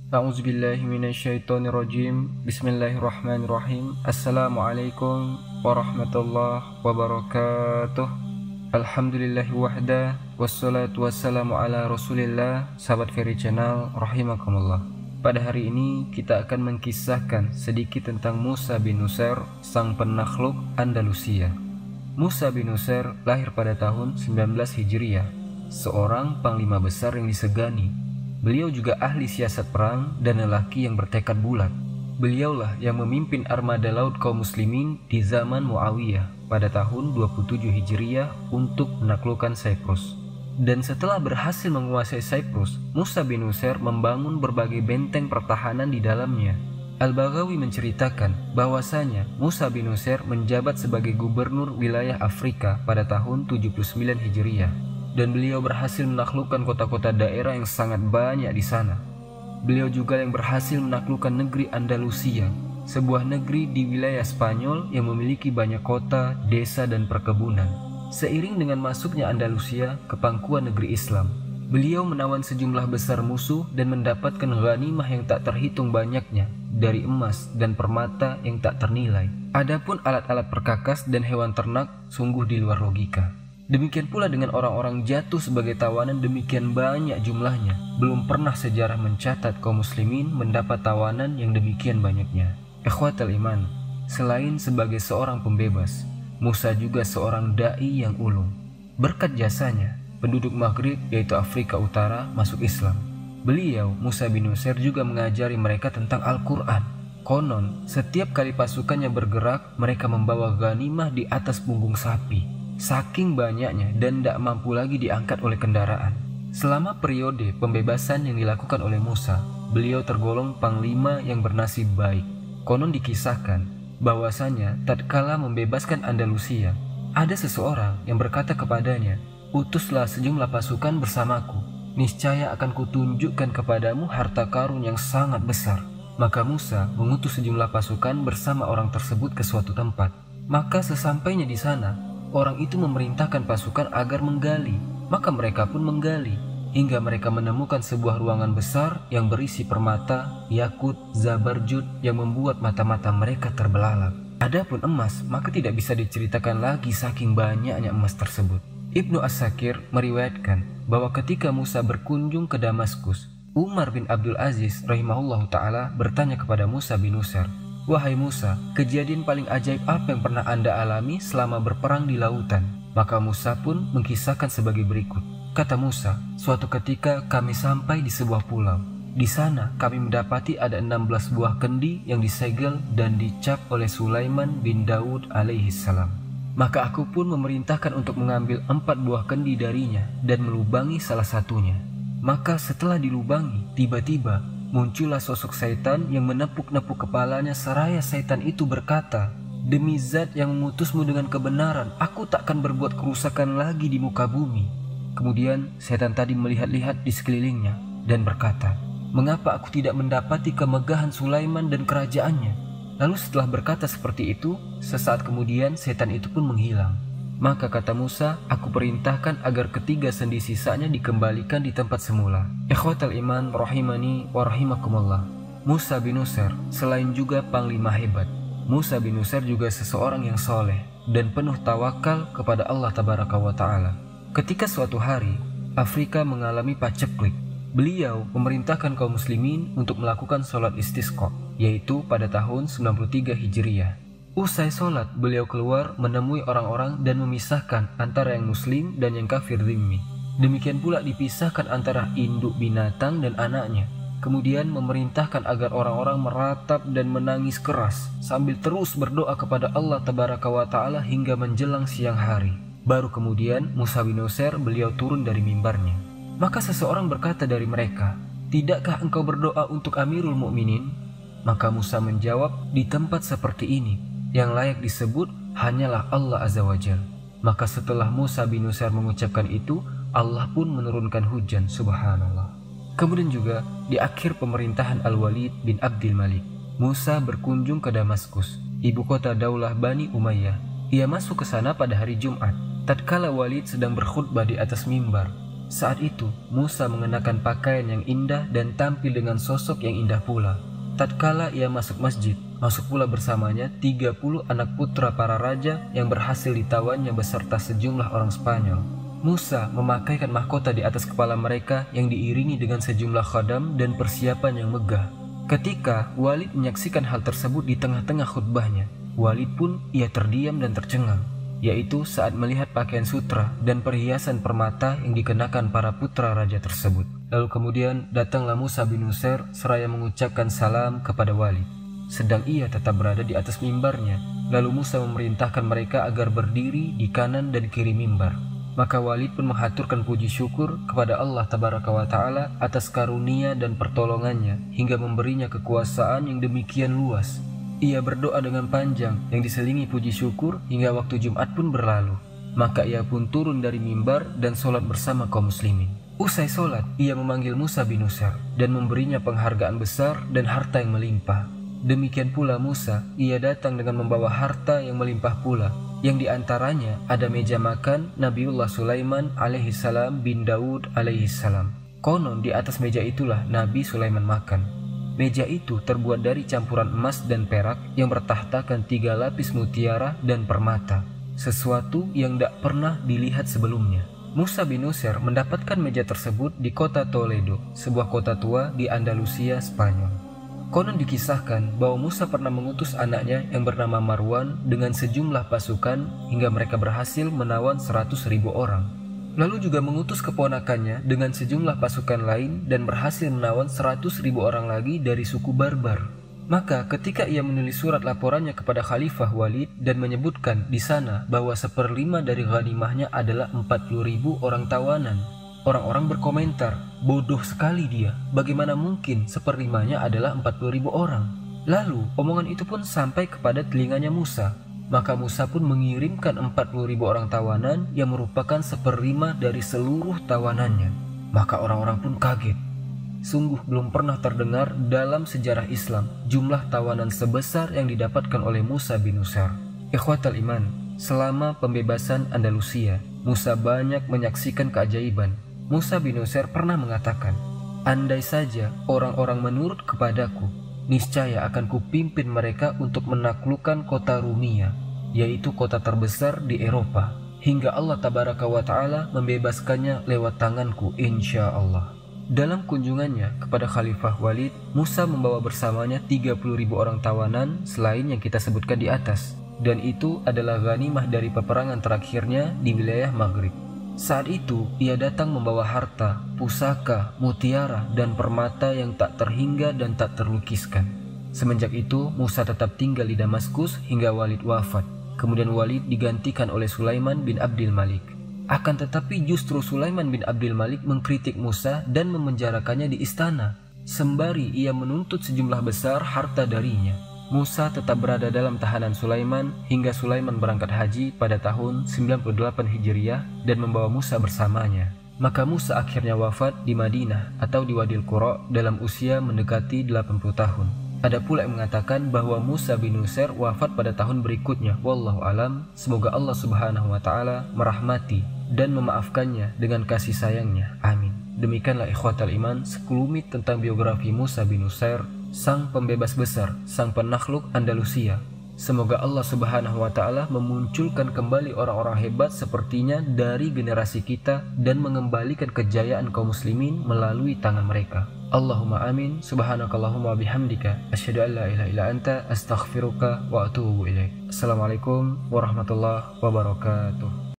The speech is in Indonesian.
A'udzubillahi minasyaitonirrajim. Bismillahirrahmanirrahim. Assalamualaikum warahmatullahi wabarakatuh. Alhamdulillahi wahda, wassalatu wassalamu ala rasulillah. Sahabat Ferry Channel, rahimakumullah. Pada hari ini kita akan mengkisahkan sedikit tentang Musa bin Nusair, sang penakluk Andalusia. Musa bin Nusair lahir pada tahun 19 Hijriah, seorang panglima besar yang disegani. Beliau juga ahli siasat perang dan lelaki yang bertekad bulat. Beliaulah yang memimpin armada laut kaum muslimin di zaman Muawiyah pada tahun 27 Hijriah untuk menaklukkan Cyprus. Dan setelah berhasil menguasai Cyprus, Musa bin Nusair membangun berbagai benteng pertahanan di dalamnya. Al-Baghawi menceritakan bahwasanya Musa bin Nusair menjabat sebagai gubernur wilayah Afrika pada tahun 79 Hijriah. Dan beliau berhasil menaklukkan kota-kota daerah yang sangat banyak di sana. Beliau juga yang berhasil menaklukkan negeri Andalusia, sebuah negeri di wilayah Spanyol yang memiliki banyak kota, desa, dan perkebunan. Seiring dengan masuknya Andalusia ke pangkuan negeri Islam, beliau menawan sejumlah besar musuh dan mendapatkan ghanimah yang tak terhitung banyaknya dari emas dan permata yang tak ternilai. Adapun alat-alat perkakas dan hewan ternak sungguh di luar logika. Demikian pula dengan orang-orang jatuh sebagai tawanan demikian banyak jumlahnya. Belum pernah sejarah mencatat kaum muslimin mendapat tawanan yang demikian banyaknya. Ikhwatal iman, selain sebagai seorang pembebas, Musa juga seorang da'i yang ulung. Berkat jasanya, penduduk Maghrib yaitu Afrika Utara masuk Islam. Beliau, Musa bin Nusair, juga mengajari mereka tentang Al-Quran. Konon, setiap kali pasukannya bergerak, mereka membawa ghanimah di atas punggung sapi. Saking banyaknya dan tidak mampu lagi diangkat oleh kendaraan. Selama periode pembebasan yang dilakukan oleh Musa, beliau tergolong panglima yang bernasib baik. Konon dikisahkan bahwasanya tatkala membebaskan Andalusia, ada seseorang yang berkata kepadanya, "Utuslah sejumlah pasukan bersamaku, niscaya akan kutunjukkan kepadamu harta karun yang sangat besar." Maka Musa mengutus sejumlah pasukan bersama orang tersebut ke suatu tempat. Maka sesampainya di sana, orang itu memerintahkan pasukan agar menggali. Maka mereka pun menggali hingga mereka menemukan sebuah ruangan besar yang berisi permata, yakut, zabarjud yang membuat mata-mata mereka terbelalak. Adapun emas, maka tidak bisa diceritakan lagi saking banyaknya emas tersebut. Ibnu As-Sakir meriwayatkan bahwa ketika Musa berkunjung ke Damaskus, Umar bin Abdul Aziz rahimahullahu ta'ala bertanya kepada Musa bin Nusair, "Wahai Musa, kejadian paling ajaib apa yang pernah Anda alami selama berperang di lautan?" Maka Musa pun mengkisahkan sebagai berikut. Kata Musa, "Suatu ketika kami sampai di sebuah pulau. Di sana kami mendapati ada 16 buah kendi yang disegel dan dicap oleh Sulaiman bin Daud alaihi salam. Maka aku pun memerintahkan untuk mengambil 4 buah kendi darinya dan melubangi salah satunya. Maka setelah dilubangi, tiba-tiba muncullah sosok syaitan yang menepuk-nepuk kepalanya seraya syaitan itu berkata, 'Demi zat yang memutusmu dengan kebenaran, aku takkan berbuat kerusakan lagi di muka bumi.' Kemudian syaitan tadi melihat-lihat di sekelilingnya dan berkata, 'Mengapa aku tidak mendapati kemegahan Sulaiman dan kerajaannya?' Lalu setelah berkata seperti itu, sesaat kemudian syaitan itu pun menghilang. Maka kata Musa, aku perintahkan agar ketiga sendi sisanya dikembalikan di tempat semula." Ikhwatal iman rahimani wa rahimakumullah. Musa bin Nusair selain juga panglima hebat, Musa bin Nusair juga seseorang yang soleh dan penuh tawakal kepada Allah tabaraka wa ta'ala. Ketika suatu hari Afrika mengalami paceklik, beliau memerintahkan kaum muslimin untuk melakukan sholat istisqa, yaitu pada tahun 93 Hijriah. Usai sholat, beliau keluar menemui orang-orang dan memisahkan antara yang muslim dan yang kafir dhimmi. Demikian pula dipisahkan antara induk binatang dan anaknya. Kemudian memerintahkan agar orang-orang meratap dan menangis keras sambil terus berdoa kepada Allah tabaraka wa ta'ala hingga menjelang siang hari. Baru kemudian Musa bin Nusair beliau turun dari mimbarnya. Maka seseorang berkata dari mereka, "Tidakkah engkau berdoa untuk Amirul Mukminin?" Maka Musa menjawab, "Di tempat seperti ini, yang layak disebut hanyalah Allah Azza wa Jal." Maka setelah Musa bin Nusair mengucapkan itu, Allah pun menurunkan hujan, subhanallah. Kemudian juga di akhir pemerintahan Al-Walid bin Abdul Malik, Musa berkunjung ke Damaskus, ibu kota daulah Bani Umayyah. Ia masuk ke sana pada hari Jumat. Tatkala Walid sedang berkhutbah di atas mimbar, Saat itu, Musa mengenakan pakaian yang indah dan tampil dengan sosok yang indah pula. Tatkala ia masuk masjid, masuk pula bersamanya 30 anak putra para raja yang berhasil ditawannya beserta sejumlah orang Spanyol. Musa memakaikan mahkota di atas kepala mereka yang diiringi dengan sejumlah khadam dan persiapan yang megah. Ketika Walid menyaksikan hal tersebut di tengah-tengah khutbahnya, Walid pun ia terdiam dan tercengang, yaitu saat melihat pakaian sutra dan perhiasan permata yang dikenakan para putra raja tersebut. Lalu kemudian datanglah Musa bin Nusair seraya mengucapkan salam kepada Walid, sedang ia tetap berada di atas mimbarnya. Lalu Musa memerintahkan mereka agar berdiri di kanan dan kiri mimbar. Maka Walid pun menghaturkan puji syukur kepada Allah Tabaraka wa Ta'ala atas karunia dan pertolongannya hingga memberinya kekuasaan yang demikian luas. Ia berdoa dengan panjang yang diselingi puji syukur hingga waktu Jumat pun berlalu. Maka ia pun turun dari mimbar dan sholat bersama kaum muslimin. Usai sholat, ia memanggil Musa bin Nusair dan memberinya penghargaan besar dan harta yang melimpah. Demikian pula Musa, ia datang dengan membawa harta yang melimpah pula, yang diantaranya ada meja makan Nabiullah Sulaiman alaihissalam bin Daud alaihissalam. Konon di atas meja itulah Nabi Sulaiman makan. Meja itu terbuat dari campuran emas dan perak yang bertahtakan 3 lapis mutiara dan permata, sesuatu yang tidak pernah dilihat sebelumnya. Musa bin Nusair mendapatkan meja tersebut di kota Toledo, sebuah kota tua di Andalusia, Spanyol. Konon dikisahkan bahwa Musa pernah mengutus anaknya yang bernama Marwan dengan sejumlah pasukan hingga mereka berhasil menawan 100.000 orang. Lalu juga mengutus keponakannya dengan sejumlah pasukan lain dan berhasil menawan 100.000 orang lagi dari suku Barbar. Maka ketika ia menulis surat laporannya kepada Khalifah Walid dan menyebutkan di sana bahwa 1/5 dari ghanimahnya adalah 40.000 orang tawanan, orang-orang berkomentar, bodoh sekali dia, bagaimana mungkin 1/5-nya adalah 40.000 orang. Lalu omongan itu pun sampai kepada telinganya Musa. Maka Musa pun mengirimkan 40.000 orang tawanan yang merupakan 1/5 dari seluruh tawanannya. Maka orang-orang pun kaget. Sungguh belum pernah terdengar dalam sejarah Islam jumlah tawanan sebesar yang didapatkan oleh Musa bin Nusair. Ikhwatal iman, selama pembebasan Andalusia, Musa banyak menyaksikan keajaiban. Musa bin Nusair pernah mengatakan, andai saja orang-orang menurut kepadaku, niscaya akan kupimpin mereka untuk menaklukkan kota Rumia, yaitu kota terbesar di Eropa, hingga Allah Tabaraka wa Ta'ala membebaskannya lewat tanganku insya Allah. Dalam kunjungannya kepada Khalifah Walid, Musa membawa bersamanya 30.000 orang tawanan selain yang kita sebutkan di atas, dan itu adalah ghanimah dari peperangan terakhirnya di wilayah Maghrib. Saat itu ia datang membawa harta, pusaka, mutiara, dan permata yang tak terhingga dan tak terlukiskan. Semenjak itu Musa tetap tinggal di Damaskus hingga Walid wafat. Kemudian Walid digantikan oleh Sulaiman bin Abdul Malik. Akan tetapi justru Sulaiman bin Abdul Malik mengkritik Musa dan memenjarakannya di istana, sembari ia menuntut sejumlah besar harta darinya. Musa tetap berada dalam tahanan Sulaiman hingga Sulaiman berangkat haji pada tahun 98 Hijriah dan membawa Musa bersamanya. Maka Musa akhirnya wafat di Madinah atau di Wadil Qura dalam usia mendekati 80 tahun. Ada pula yang mengatakan bahwa Musa bin Nusair wafat pada tahun berikutnya. Wallahu alam, semoga Allah Subhanahu wa Ta'ala merahmati dan memaafkannya dengan kasih sayangnya. Amin. Demikianlah ikhwatal iman sekelumit tentang biografi Musa bin Nusair, sang pembebas besar, sang penakluk Andalusia. Semoga Allah Subhanahu wa Ta'ala memunculkan kembali orang-orang hebat sepertinya dari generasi kita dan mengembalikan kejayaan kaum muslimin melalui tangan mereka. Allahumma amin. Subhanakallahumma bihamdika asyhadu an la ilaha illa anta astaghfiruka wa atubu ilaik. Assalamualaikum warahmatullahi wabarakatuh.